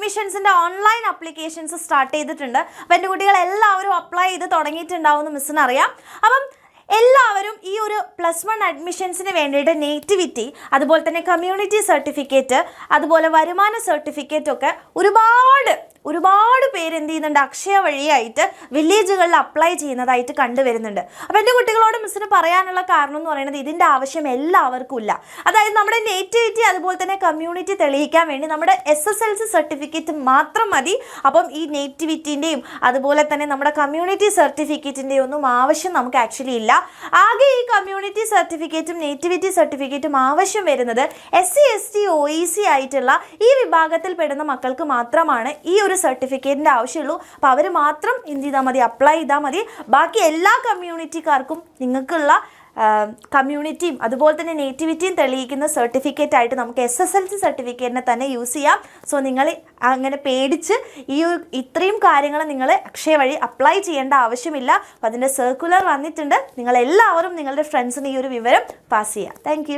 അഡ്മിഷൻസിൻ്റെ online applications start ചെയ്തിട്ടുണ്ട്. അപ്പോൾ എൻ്റെ കുട്ടികൾ എല്ലാവരും അപ്ലൈ ചെയ്ത് തുടങ്ങിയിട്ടുണ്ടാവും എന്ന് മിസ്സിന് അറിയാം. അപ്പം എല്ലാവരും ഈ ഒരു +1 അഡ്മിഷൻസിന് വേണ്ടിയിട്ട് നേറ്റിവിറ്റി, അതുപോലെ തന്നെ കമ്മ്യൂണിറ്റി സർട്ടിഫിക്കറ്റ്, അതുപോലെ വരുമാന സർട്ടിഫിക്കറ്റ് ഒക്കെ ഒരുപാട് പേര് എന്ത് ചെയ്യുന്നുണ്ട്, അക്ഷയ വഴിയായിട്ട് വില്ലേജുകളിൽ അപ്ലൈ ചെയ്യുന്നതായിട്ട് കണ്ടുവരുന്നുണ്ട്. അപ്പോൾ എൻ്റെ കുട്ടികളോട് മിസ്സിന് പറയാനുള്ള കാരണം എന്ന് പറയുന്നത് ഇതിൻ്റെ ആവശ്യം എല്ലാവർക്കും ഇല്ല. അതായത് നമ്മുടെ നേറ്റിവിറ്റി അതുപോലെ തന്നെ കമ്മ്യൂണിറ്റി തെളിയിക്കാൻ വേണ്ടി നമ്മുടെ SSLC സർട്ടിഫിക്കറ്റ് മാത്രം മതി. അപ്പം ഈ നേറ്റിവിറ്റിൻ്റെയും അതുപോലെ തന്നെ നമ്മുടെ കമ്മ്യൂണിറ്റി സർട്ടിഫിക്കറ്റിൻ്റെയും ഒന്നും ആവശ്യം നമുക്ക് ആക്ച്വലി ഇല്ല. ആകെ ഈ കമ്മ്യൂണിറ്റി സർട്ടിഫിക്കറ്റും നേറ്റിവിറ്റി സർട്ടിഫിക്കറ്റും ആവശ്യം വരുന്നത് SC ST OEC ആയിട്ടുള്ള ഈ വിഭാഗത്തിൽ പെടുന്ന മക്കൾക്ക് മാത്രമാണ് ഈ ഒരു സർട്ടിഫിക്കറ്റിൻ്റെ ആവശ്യമുള്ളൂ. അപ്പോൾ അവർ മാത്രം എന്ത് ചെയ്താൽ മതി, അപ്ലൈ ചെയ്താൽ മതി. ബാക്കി എല്ലാ കമ്മ്യൂണിറ്റിക്കാർക്കും നിങ്ങൾക്കുള്ള കമ്മ്യൂണിറ്റിയും അതുപോലെ തന്നെ നേറ്റിവിറ്റിയും തെളിയിക്കുന്ന സർട്ടിഫിക്കറ്റ് ആയിട്ട് നമുക്ക് SSLC സർട്ടിഫിക്കറ്റിനെ തന്നെ യൂസ് ചെയ്യാം. സോ നിങ്ങൾ അങ്ങനെ പേടിച്ച് ഇത്രയും കാര്യങ്ങൾ നിങ്ങൾ അക്ഷയ വഴി അപ്ലൈ ചെയ്യേണ്ട ആവശ്യമില്ല. അപ്പോൾ അതിൻ്റെ സർക്കുലർ വന്നിട്ടുണ്ട്. നിങ്ങളെല്ലാവരും നിങ്ങളുടെ ഫ്രണ്ട്സിന് ഈ ഒരു വിവരം പാസ് ചെയ്യാം. താങ്ക്